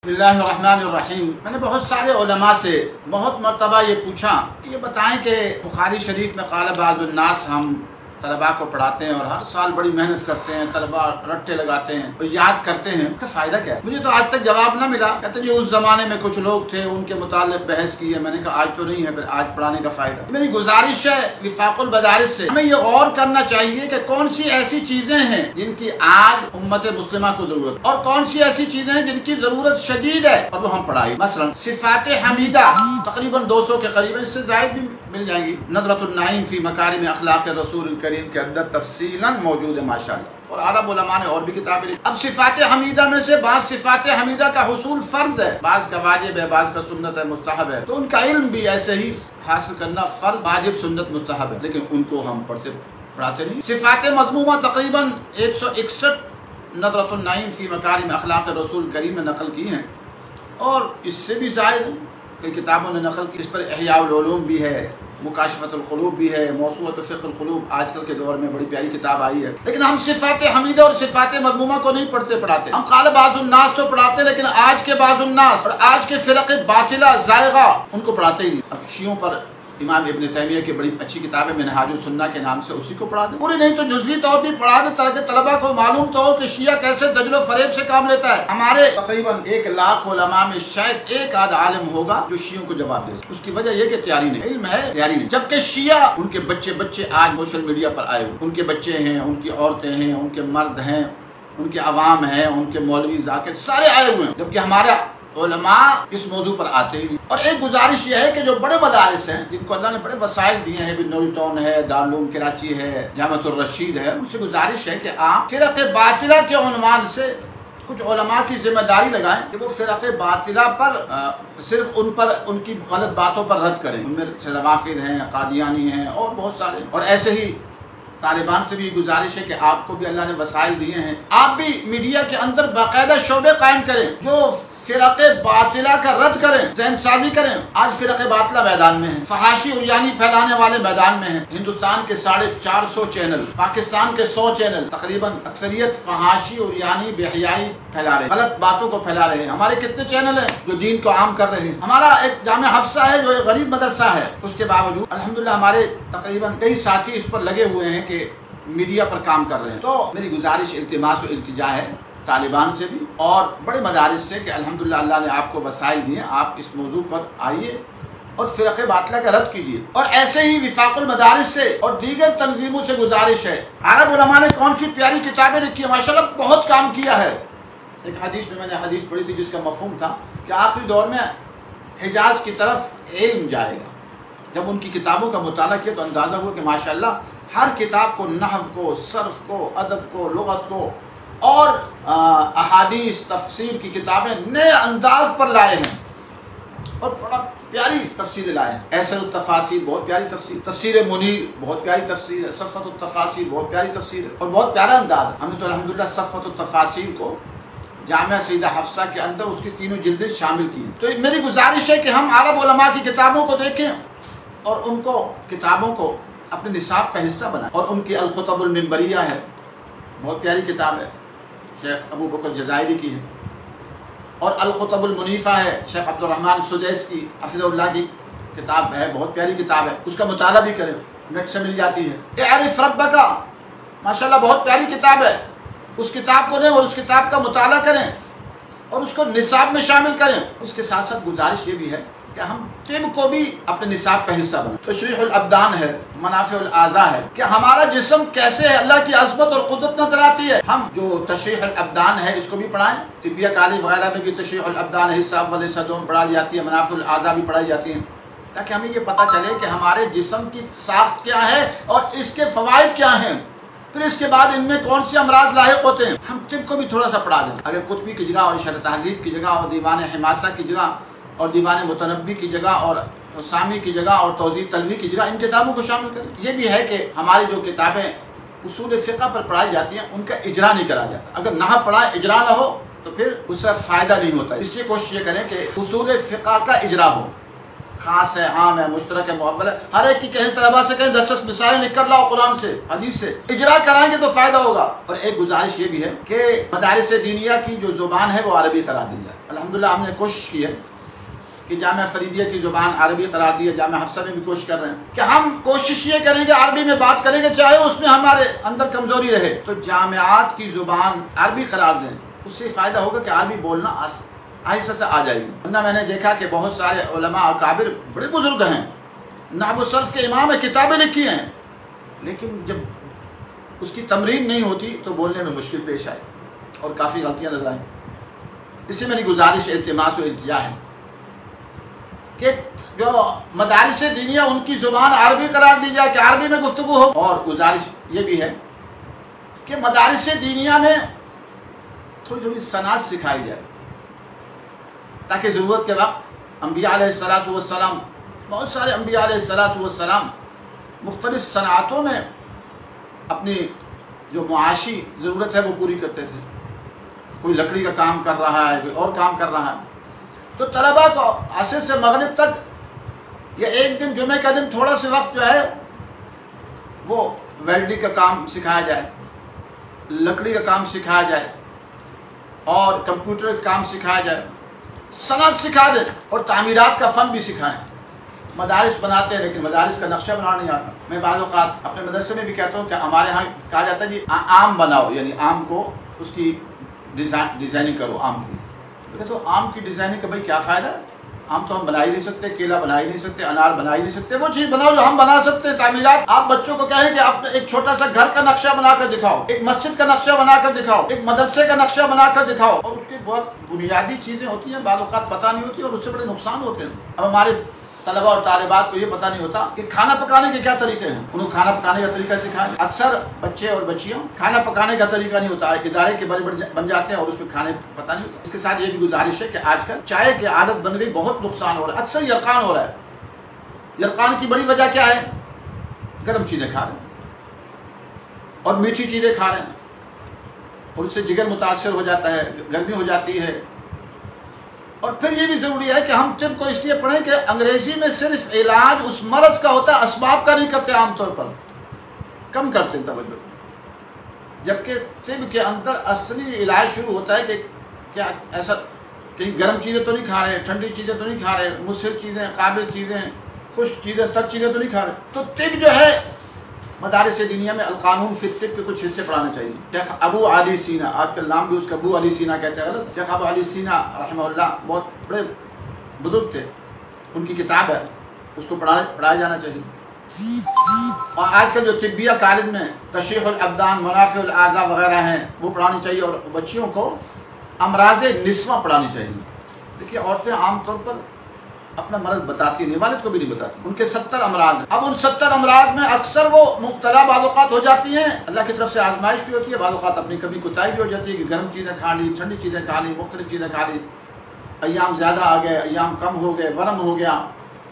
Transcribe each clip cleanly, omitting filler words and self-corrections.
बिस्मिल्लाहिर्रहमानिर्रहीम। मैंने बहुत सारे उलमा से बहुत मरतबा ये पूछा कि ये बताएं कि बुखारी शरीफ में क़ाल बाज़ुन्नास हम तलबा को पढ़ाते हैं और हर साल बड़ी मेहनत करते हैं, तलबा रट्टे लगाते हैं और याद करते हैं, इसका फ़ायदा क्या है? मुझे तो आज तक जवाब ना मिला। कहते जी उस ज़माने में कुछ लोग थे, उनके मुतालिक बहस की है। मैंने कहा आज तो नहीं है, फिर आज पढ़ाने का फ़ायदा। मेरी गुजारिश है विफाकुल मदारिस से हमें ये गौर करना चाहिए कि कौन सी ऐसी चीज़ें हैं जिनकी आज उम्मत मुस्लिमा को ज़रूरत और कौन सी ऐसी चीज़ें हैं जिनकी ज़रूरत शदीद है और वो हम पढ़ाई। मसलन सिफ़ात हमीदा तकरीबन 200 के करीब, इससे ज़ायद भी मिल जाएंगी। नज़रतुन नाइम फ़ी मकारिम अखलाक़ रसूल करीम के अंदर तफसीलन मौजूद है माशाअल्लाह, और अरब उलमा ने और भी किताबें लिखी। अब सिफ़ात हमीदा में से बाज़ सिफ़ात हमीदा का हुसूल फ़र्ज़ है, बाज़ का वाजिब है, बाज़ का सुन्नत है, मुस्तहब है। तो उनका इल्म भी ऐसे ही हासिल करना फ़र्ज़, वाजिब, सुन्नत, मुस्तहब है, लेकिन उनको हम पढ़ाते नहीं। सिफ़ात मज़मूमा तकरीबन 161 नज़रतुन नाइम फ़ी मकारिम अखलाक़ रसूल करीम ने नकल की हैं और इससे भी ज़ायद कई किताबों ने नकल की। इस पर इहयाउल उलूम भी है, मुकाशफतुल क़ुलूब भी है, मौसूअत फ़िक़्हुल क़ुलूब आजकल के दौर में बड़ी प्यारी किताब आई है। लेकिन हम सिफ़ात हमीदा और सिफ़ात मज़मूमा को नहीं पढ़ाते। हम क़ाल बाज़ुन्नास तो पढ़ाते, लेकिन आज के बाज़ुन्नास और आज के फ़िरक़े बातिला ज़ायग़ा उनको पढ़ाते ही नहीं। अब शियों पर इमाम इब्न तैमिया की बड़ी अच्छी किताब है मिनहाजुस सुन्ना के नाम से, उसी को पढ़ा दे। पूरी नहीं तो जुज़वी तौर पर पढ़ा दे ताकि तलबा को मालूम तो हो कि शिया कैसे दजलो फरेब से काम लेता है। हमारे तकरीबन 1 लाख उलमा में शायद एक आध आलिम होगा जो शियों को जवाब दे। उसकी वजह यह कि तैयारी नहीं, इल्म है तैयारी नहीं। जबकि शिया उनके बच्चे आज सोशल मीडिया पर आए हुए, उनके बच्चे हैं, उनकी औरतें हैं, उनके मर्द हैं, उनके अवाम हैं, उनके मौलवी जाकिर सारे आए हुए हैं, जबकि हमारा उलमा इस मौजू पर आते ही नहीं। और एक गुजारिश यह है कि जो बड़े मदारिस हैं जिनको अल्लाह ने बड़े वसाइल दिए हैं, नूरी टाउन है, दारुल उलूम कराची है, जामिअतुर रशीद है, उनसे गुजारिश है कि आप फ़िरक़े बातिला के उन्वान से कुछ उलमा की जिम्मेदारी लगाएं कि वो फ़िरक़े बातिला पर सिर्फ उन पर उनकी गलत बातों पर रद्द करें। उनमें रवाफ़िद हैं, कादियानी हैं और बहुत सारे। और ऐसे ही तालिबान से भी गुजारिश है कि आपको भी अल्लाह ने वसाइल दिए हैं, आप भी मीडिया के अंदर बाकायदा शोबे कायम करें जो फ़िरक़े बातिला का रद्द करें, ज़हन साजी करें। आज फ़िरक़े बातिला मैदान में है, फहाशी और यानी फैलाने वाले मैदान में है। हिंदुस्तान के 450 चैनल, पाकिस्तान के 100 चैनल तकरीबन अक्सरियत फहाशी और यानी बेहयाई फैला रहे, गलत बातों को फैला रहे हैं। हमारे कितने चैनल हैं जो दीन को आम कर रहे हैं। हमारा एक जामे हफ्सा है जो एक गरीब मदरसा है, उसके बावजूद अल्हम्दुलिल्लाह हमारे तकरीबन कई साथी इस पर लगे हुए हैं कि मीडिया पर काम कर रहे हैं। तो मेरी गुजारिश, इल्तिमास और इल्तिजा है तालिबान से भी और बड़े मदारिस से कि अल्हम्दुलिल्लाह अल्लाह ने आपको वसाइल दिए, आप इस मौजू पर आइए और फ़िरक़े बातिला का रद्द कीजिए। और ऐसे ही विफाकुल मदारिस से और दीगर तंजीमों से गुजारिश है। अरब उलमा ने कौन सी प्यारी किताबें लिखी है, माशाअल्लाह बहुत काम किया है। एक हदीस में मैंने हदीस पढ़ी थी जिसका मफ़हूम था कि आखिरी दौर में हिजाज की तरफ इल्म जाएगा। जब उनकी किताबों का मुताला किया तो अंदाज़ा हुआ कि माशाअल्लाह हर किताब को, नहव को, सर्फ को, अदब को, लुगत को और अहादीस तफसीर की किताबें नए अंदाज पर लाए हैं और बड़ा प्यारी तफसीर लाए हैं। ऐसरुत तफासीर बहुत प्यारी तफसीर, तफसीर मुनीर बहुत प्यारी तफसीर है, सफ़तुत तफासीर बहुत प्यारी तफसीर है और बहुत प्यारा अंदाज। हमने तो अल्हम्दुलिल्लाह सफ़तुत तफासीर को जामिया सईदा हफ्सा के अंदर उसकी 3 जिल्दें शामिल की। तो मेरी गुजारिश है कि हम अरब उलमा की किताबों को देखें और उनको किताबों को अपने निसाब का हिस्सा बनाएं। और उनकी अल-खुतबुल मिंबरिया है, बहुत प्यारी किताब है, शेख अबू बकर जज़ायरी की है। और अल-खुतबुल मुनीफ़ा है, शेख अब्दुर्रहमान सुदैस की हफ़िज़हुल्लाह की किताब है, बहुत प्यारी किताब है, उसका मुताला भी करें, नेट से मिल जाती है। आरिफ रब्बका माशाअल्लाह बहुत प्यारी किताब है, उस किताब को लें और उस किताब का मुताला करें और उसको निसाब में शामिल करें। उसके साथ साथ गुजारिश ये भी है कि हम तिब को भी अपने निसाब का हिस्सा बनाएं। तशरीहुल अब्दान है, मनाफ़िउल आज़ा है कि हमारा जिस्म कैसे है, अल्लाह की अज़मत और क़ुदरत नजर आती है। हम जो तशरीहुल अब्दान है इसको भी पढ़ाएं। तिबिया कॉलेज वगैरह में भी तशरीहुल अब्दान हिस्सा वाले सदों पढ़ाई जाती है, मनाफ़िउल आज़ा भी पढ़ाई जाती है, ताकि हमें ये पता चले कि हमारे जिस्म की साख्त क्या है और इसके फ़वाइद क्या हैं। फिर इसके बाद इनमें कौन से अमराज लाहिक होते हैं, हम तिब को भी थोड़ा सा पढ़ा दें। अगर कुतुबी की जगह और शरह तहज़ीब की जगह और दीवान हिमासा की जगह और दीवान मुतनब्बी की जगह और हुसामी की जगह और तौज़ीह तलवी की जगह इन किताबों को शामिल करें। ये भी है कि हमारी जो किताबें उसूल फ़िक़्ह पर पढ़ाई जाती हैं उनका इजरा नहीं करा जाता। अगर ना पढ़ाएं, इजरा ना हो तो फिर उससे फ़ायदा नहीं होता। इससे कोशिश ये करें कि उसूल फ़िक़्ह का इजरा हो, خاص ہے، عام ہے، مشترک ہے، مؤول ہے، ہر ایک کی کہیں طلبا سے کہیں 10 مسائل لکھ کر لاؤ قرآن سے، حدیث سے، اجرا کرائیں گے تو فائدہ ہوگا۔ اور ایک گزارش یہ بھی ہے کہ مدارس دینیہ کی جو زبان ہے وہ عربی قرار دی جائے۔ الحمدللہ ہم نے کوشش کی ہے کہ جامعہ فریدیہ کی زبان عربی قرار دی ہے، جامعہ حفصہ میں بھی کوشش کر رہے ہیں کہ ہم کوشش یہ کریں گے عربی میں بات کریں گے، چاہے اس میں ہمارے اندر کمزوری رہے تو جامعات کی زبان عربی قرار دیں، اس سے فائدہ ہوگا کہ عربی بولنا آہستہ سے آ جائے گی۔ ورنہ میں نے دیکھا کہ بہت سارے علماء اکابر بڑے بزرگ ہیں، نحو و صرف کے امام ہیں، کتابیں لکھی ہیں، لیکن جب اس کی تمرین نہیں ہوتی تو بولنے میں مشکل پیش آئی اور کافی غلطیاں نظر آئیں۔ اس سے میری گزارش التماس و التجا ہے کہ جو مدارس دینیہ ان کی زبان عربی قرار دی جائے کہ عربی میں گفتگو ہو۔ اور گزارش یہ بھی ہے کہ مدارس دینیہ میں تھوڑی تھوڑی صنعت سکھائی جائے تاکہ ضرورت کے وقت انبیاء علیہ الصلوۃ والسلام، بہت سارے انبیاء علیہ الصلوۃ والسلام مختلف صنعتوں میں اپنی جو معاشی ضرورت ہے وہ پوری کرتے تھے۔ کوئی لکڑی کا کام کر رہا ہے، کوئی اور کام کر رہا ہے، تو طلباء کو عصر سے مغرب تک یا ایک دن جمعہ کا دن تھوڑا سے وقت جو ہے وہ ویلڈنگ کا کام سکھایا جائے، لکڑی کا کام سکھایا جائے اور کمپیوٹر کا کام سکھایا جائے، صنعت سکھا دیں اور تعمیرات کا فن بھی سکھائیں۔ مدارس بناتے ہیں لیکن مدارس کا نقشہ بنانا نہیں آتا۔ میں بعض اوقات اپنے مدرسے میں بھی کہتا ہوں کہ ہمارے ہاں کہا جاتا ہے جی آم بناؤ، یعنی آم کو اس کی ڈیزائننگ کرو آم کی۔ تو آم کی ڈیزائننگ کا بھائی کیا فائدہ ہے؟ آم تو ہم بنا ہی نہیں سکتے، کیلا بنا ہی نہیں سکتے، انار بنا ہی نہیں سکتے، وہ چیز بناؤ جو ہم بنا سکتے ہیں۔ تعمیرات آپ بچوں کو کہیں کہ آپ ایک چھوٹا سا گھر کا نقشہ بنا کر دکھاؤ، ایک مسجد کا نقشہ بنا کر دکھاؤ، ایک مدرسے کا نقشہ بنا کر دکھاؤ، اور اس کی بہت بنیادی چیزیں ہوتی ہیں، بعض اوقات پتہ نہیں ہوتی اور اس سے بڑے نقصان ہوتے ہیں۔ اب ہمارے طلباء اور طالبات کو یہ پتہ نہیں ہوتا کہ کھانا پکانے کے کیا طریقے ہیں، انہیں کھانا پکانے کا طریقہ سکھائیں۔ اکثر بچے اور بچیاں کھانا پکانے کا طریقہ نہیں ہوتا، ادارے کے بڑے بن جاتے ہیں اور اس میں کھانے پتہ نہیں ہوتا۔ اس کے ساتھ یہ بھی گزارش ہے کہ آج کل چائے کی عادت بن گئی، بہت نقصان ہو رہا ہے، اکثر یرقان ہو رہا ہے۔ یرقان کی بڑی وجہ کیا ہے؟ گرم چیزیں کھا رہے ہیں اور میٹھی چیزیں کھا رہے ہیں اور اس سے جگر متاثر ہو جاتا ہے، گرمی ہو جاتی ہے۔ اور پھر یہ بھی ضروری ہے کہ ہم طب کو اس لیے پڑھیں کہ انگریزی میں صرف علاج اس مرض کا ہوتا ہے، اسباب کا نہیں کرتے، عام طور پر کم کرتے ہیں توجہ، جبکہ طب کے اندر اصلی علاج شروع ہوتا ہے کہ کیا ایسا کہیں گرم چیزیں تو نہیں کھا رہے، ٹھنڈی چیزیں تو نہیں کھا رہے، مسر چیزیں، قابل چیزیں، خشک چیزیں، تر چیزیں تو نہیں کھا رہے۔ تو طب جو ہے مدارس دینیہ میں القانون فی الطب کے کچھ حصے پڑھانے چاہیے۔ شیخ ابو علی سینا، آج کل نام بھی اس کا ابو علی سینا کہتے ہیں، غلط، شیخ ابو علی سینا رحمہ اللہ بہت بڑے بزرگ تھے، ان کی کتاب ہے، اس کو پڑھایا جانا چاہیے۔ اور آج کل جو طبیہ کالج میں تشریح الابدان، منافع الاعضاء وغیرہ ہیں وہ پڑھانی چاہیے، اور بچیوں کو امراض نسواں پڑھانی چاہیے۔ دیکھیے عورتیں عام طور پر اپنا مرض بتاتی نہیں، والد کو بھی نہیں بتاتی، ان کے 70 امراض ہیں۔ اب ان 70 امراض میں اکثر وہ مبتلا بعض اوقات ہو جاتی ہیں، اللہ کی طرف سے آزمائش بھی ہوتی ہے، بعض اوقات اپنی کبھی کوتاہی بھی ہو جاتی ہے کہ گرم چیزیں کھا لی، ٹھنڈی چیزیں کھا لی، مختلف چیزیں کھا لی، ایام زیادہ آ گئے، ایام کم ہو گئے، ورم ہو گیا،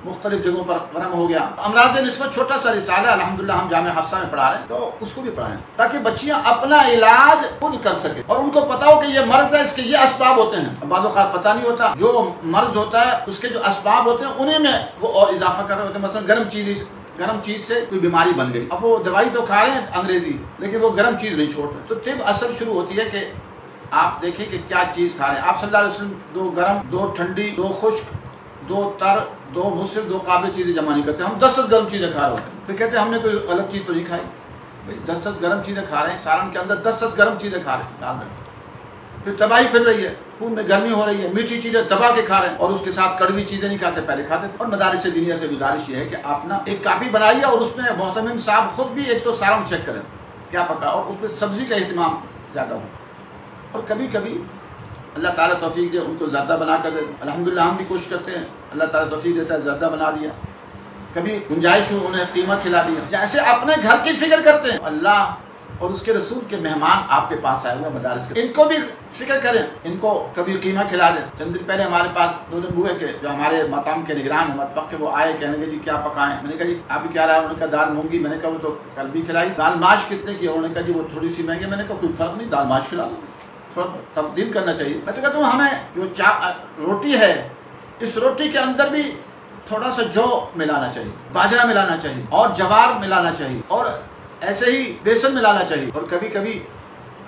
مختلف جگہوں پر ورم ہو گیا۔ امراض نسبت چھوٹا سا رسالہ الحمدللہ ہم جامعہ حفصہ میں پڑھا رہے ہیں، تو اس کو بھی پڑھائیں تاکہ بچیاں اپنا علاج خود کر سکیں اور ان کو پتا ہو کہ یہ مرض ہے، اس کے یہ اسباب ہوتے ہیں۔ بعض اوقات پتہ نہیں ہوتا، جو مرض ہوتا ہے اس کے جو اسباب ہوتے ہیں انہیں میں وہ اور اضافہ کر رہے ہوتے ہیں۔ مثلا گرم چیز سے کوئی بیماری بن گئی، اب وہ دوائی تو کھا رہے ہیں انگریزی، لیکن وہ گرم چیز نہیں چھوڑ رہے۔ تو طب اصل شروع ہوتی ہے کہ آپ دیکھیں کہ کیا چیز کھا رہے ہیں۔ آپ صلی اللہ علیہ وسلم 2 گرم، 2 ٹھنڈی، 2 خشک، 2 تر، 2 مسر، 2 قابل چیزیں جمع نہیں کرتے، ہم 10 گرم چیزیں کھا رہے ہوتے ہیں۔ پھر کہتے ہیں ہم نے کوئی غلط چیز تو نہیں کھائی، بھائی 10 گرم چیزیں کھا رہے ہیں، سالن کے اندر 10 گرم چیزیں کھا رہے ہیں ڈال رہے ہیں، پھر تباہی پھر رہی ہے، خون میں گرمی ہو رہی ہے، میٹھی چیزیں دبا کے کھا رہے ہیں اور اس کے ساتھ کڑوی چیزیں نہیں کھاتے، پہلے کھاتے تھے۔ اور مدارس دینیہ سے گزارش یہ ہے کہ آپ نا ایک کاپی بنائیے اور اس میں محتمم صاحب خود بھی ایک تو سالن چیک کریں کیا پکا، اور اس میں سبزی کا اہتمام زیادہ ہو، اور کبھی کبھی اللہ تعالیٰ توفیق دے ان کو زردہ بنا کر دے۔ الحمدللہ ہم بھی کوشش کرتے ہیں، اللہ تعالیٰ توفیق دیتا ہے، زردہ بنا دیا، کبھی گنجائش ہو انہیں قیمہ کھلا دیا، جیسے اپنے گھر کی فکر کرتے ہیں۔ اللہ اور اس کے رسول کے مہمان آپ کے پاس آئے ہوئے مدارس کے، ان کو بھی فکر کریں، ان کو کبھی قیمہ کھلا دیں۔ چند دن پہلے ہمارے پاس 2 دن ہوئے کہ جو ہمارے مقام کے نگران ہیں مطبخ کے، وہ آئے کہنے لگے جی کیا پکائیں؟ میں نے کہا جی آپ کیا رہا ہے؟ انہوں نے کہا دال مونگی۔ میں نے کہا وہ تو کل بھی کھلائی۔ دال ماش کتنے کی؟ انہوں نے کہا جی وہ تھوڑی سی مہنگی۔ میں نے کہا کوئی فرق نہیں، دال ماش کھلا دو، تھوڑا تبدیل کرنا چاہیے۔ میں تو کہتا ہوں ہمیں جو روٹی ہے، اس روٹی کے اندر بھی थोड़ा सा जौ मिलाना चाहिए, बाजरा मिलाना चाहिए और जवार मिलाना चाहिए और ऐसे ही बेसन मिलाना चाहिए। और कभी कभी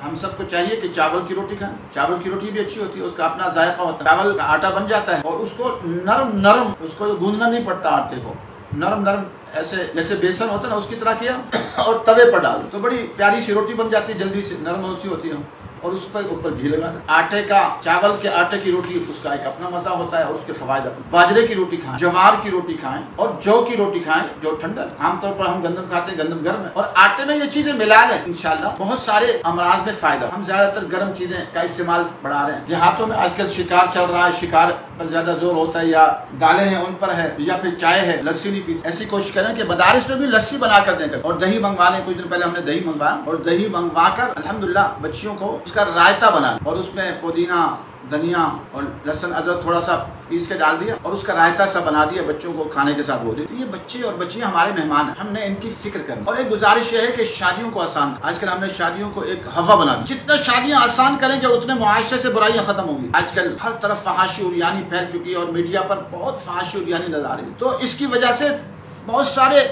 हम सबको चाहिए कि चावल की रोटी खाएं। चावल की रोटी भी अच्छी होती है, उसका अपना जायका होता है। चावल का आटा बन जाता है और उसको नरम नरम, उसको गूंदना नहीं पड़ता, आटे को नरम नरम ऐसे जैसे बेसन होता है ना उसकी तरह किया और तवे पर डालो तो बड़ी प्यारी सी रोटी बन जाती है, जल्दी से नरम सी होती है। और उस पर ऊपर घी लगा दे। आटे का, चावल के आटे की रोटी, उसका एक अपना मजा होता है और उसके फवायद अपने। बाजरे की रोटी खाएं, जवार की रोटी खाएं और जौ की रोटी खाएं जो ठंडा। आमतौर पर हम गंदम खाते हैं, गंदम गर्म है, और आटे में ये चीजें मिला लें, इंशाल्लाह बहुत सारे अमराज में फायदा। हम ज्यादातर गर्म चीजें का इस्तेमाल बढ़ा रहे हैं। देहातों में आजकल शिकार चल रहा है, शिकार पर ज्यादा जोर होता है, या दालें हैं उन पर है, या फिर चाय है, लस्सी नहीं पीते। ऐसी कोशिश करें कि मदारिस में भी लस्सी बना कर दें और दही मंगवा लें। कुछ दिन पहले हमने दही मंगवाया और दही मंगवा कर अल्हम्दुलिल्लाह बच्चियों को उसका रायता बना और उसमें पुदीना, धनिया और लहसुन अदरक थोड़ा सा पीस के डाल दिया और उसका रायता सा बना दिया, बच्चों को खाने के साथ वो दी। तो ये बच्चे और बच्चियां हमारे मेहमान हैं, हमने इनकी फिक्र करनी। और एक गुजारिश ये है कि शादियों को आसान, आजकल हमने शादियों को एक हवा बना दी। जितना शादियां आसान करेंगे उतने मुआशरे से बुराइयां खत्म होंगी। आजकल हर तरफ फहाशी उरियानी फैल चुकी है और मीडिया पर बहुत फहाशी उरियानी नजर आ रही है। तो इसकी वजह से बहुत सारे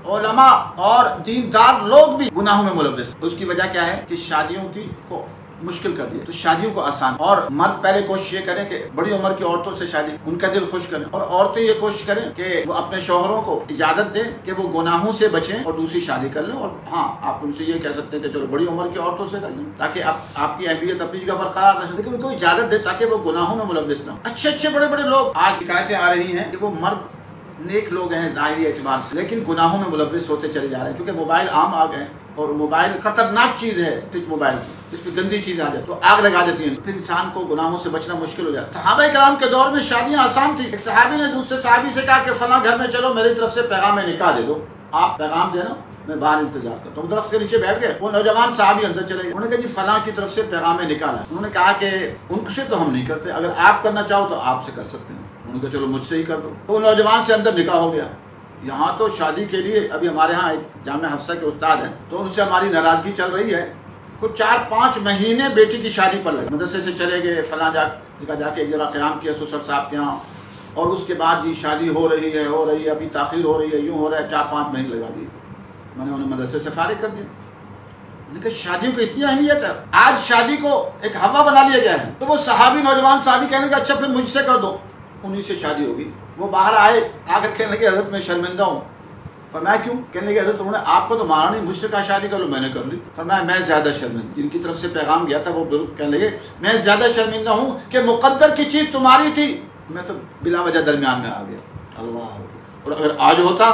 उलमा और दीनदार लोग भी गुनाहों में मुलव्विस। उसकी वजह क्या है कि शादियों की को मुश्किल कर दिया। तो शादियों को आसान, और मर्द पहले कोशिश ये करें कि बड़ी उम्र की औरतों से शादी, उनका दिल खुश करें, और औरतें ये कोशिश करें कि वो अपने शौहरों को इजाजत दें कि वो गुनाहों से बचें और दूसरी शादी कर लें। और हाँ, आप उनसे ये कह सकते हैं कि चलो बड़ी उम्र की औरतों से कर लें ताकि आपकी अहमियत अपनी जगह बरकरार रहे, लेकिन उनको इजाजत दे ताकि वो गुनाहों में मुलव्विस न हो। अच्छे अच्छे बड़े बड़े लोग आज शिकायतें आ रही हैं कि वो मर्द नेक लोग हैं ज़ाहिरी एतबार से, लेकिन गुनाहों में मुलव्विस होते चले जा रहे हैं। क्योंकि मोबाइल आम आ गए और मोबाइल खतरनाक चीज है, टिच मोबाइल की, इसमें गंदी चीज आ जाए तो आग लगा देती है, फिर इंसान को गुनाहों से बचना मुश्किल हो जाता है। सहाबा कराम के दौर में शादियां आसान थी। एक सहाबी ने दूसरे सहाबी से कहा कि फला घर में चलो, मेरी तरफ से पैगाम निकाह दे दो, आप पैगाम देना, मैं बाहर इंतजार करता हूँ। दरख्त के नीचे बैठ गए, वो नौजवान साहब ही अंदर चले गए। उन्होंने कहा जी फला की तरफ से पैगाम निकाला। उन्होंने कहा कि उनसे तो हम नहीं करते, अगर आप करना चाहो तो आपसे कर सकते हैं। उन्होंने कहा चलो मुझसे ही कर दो। तो नौजवान से अंदर निकाह हो गया। यहाँ तो शादी के लिए अभी हमारे यहाँ एक जामिया हफ्सा के उस्ताद हैं, तो उनसे हमारी नाराजगी चल रही है। कुछ 4-5 महीने बेटी की शादी पर लगे, मदरसे से चले गए, फला जगह जाके एक जगह क़याम किया ससुर साहब के यहाँ, और उसके बाद जी शादी हो रही है, अभी ताख़ीर हो रही है, यूँ हो रहा है, 4-5 महीने लगा दिए। मैंने उन्हें मदरसे से फारिग कर दिया। मैंने कहा शादियों की इतनी अहमियत है, आज शादी को एक हवा बना लिया गया है। तो वो सहाबी, नौजवान सहाबी कहने का अच्छा फिर मुझसे कर दो, उन्हीं से शादी होगी। वो बाहर आए, आकर कहने लगे हज़रत मैं शर्मिंदा हूँ। फरमाया क्यों? कहने लगे हज़रत उन्होंने आपको तो माना नहीं, मुझसे कहा शादी कर लो, मैंने कर ली। फरमाया मैं ज़्यादा शर्मिंदा, जिनकी तरफ से पैगाम गया था वो कहने लगे मैं ज़्यादा शर्मिंदा हूँ कि मुक़द्दर की चीज़ तुम्हारी थी, मैं तो बिला वजह दरमियान में आ गया। अल्लाह, और अगर आज होता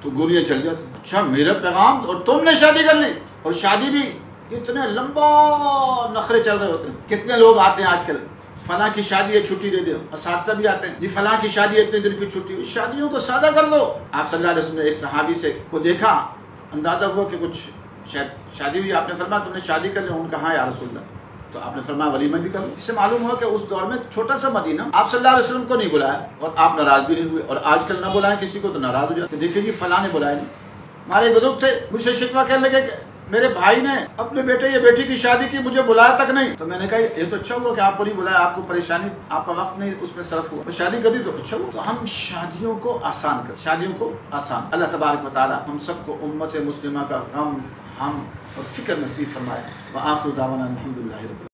तो गोलियाँ चल जाती। अच्छा मेरा पैगाम और तुमने शादी कर ली, और शादी भी इतने लंबा नखरे चल रहे होते हैं। कितने लोग आते हैं आजकल, फला की शादी है छुट्टी दे दो, असातिज़ा भी आते हैं जी फला की शादी है इतने दिन की छुट्टी। शादियों को सादा कर दो। आप सल्लल्लाहु अलैहि वसल्लम ने एक सहाबी से को देखा, अंदाजा हुआ कि कुछ शायद शादी हुई। आपने फरमाया तुमने शादी कर ली? उन्होंने कहा हाँ या रसूलल्लाह। तो आपने फरमाया वलीमा भी कर लो। इससे मालूम हुआ कि उस दौर में छोटा सा मदीना, आप सल्लल्लाहु अलैहि वसल्लम को नहीं बुलाया और आप नाराज भी नहीं हुए, और आजकल ना बुलाएं किसी को तो नाराज हो जाते। देखिए जी फला ने बुलाया नहीं। हमारे बुजुर्ग थे, मुझसे शिकवा कहने लगे कि मेरे भाई ने अपने बेटे या बेटी की शादी की, मुझे बुलाया तक नहीं। तो मैंने कहा ये तो अच्छा हुआ कि आपको नहीं बुलाया, आपको परेशानी, आपका वक्त नहीं उसमें सरफ हुआ, शादी कर दी तो अच्छा हुआ। तो हम शादियों को आसान कर, शादियों को आसान। अल्लाह तबारक व तआला हम सबको उम्मत मुस्लिमा का गम, हम और फिक्र नसीब फरमाए। व आखिर दावाना अल्हम्दुलिल्लाहि रब्बिल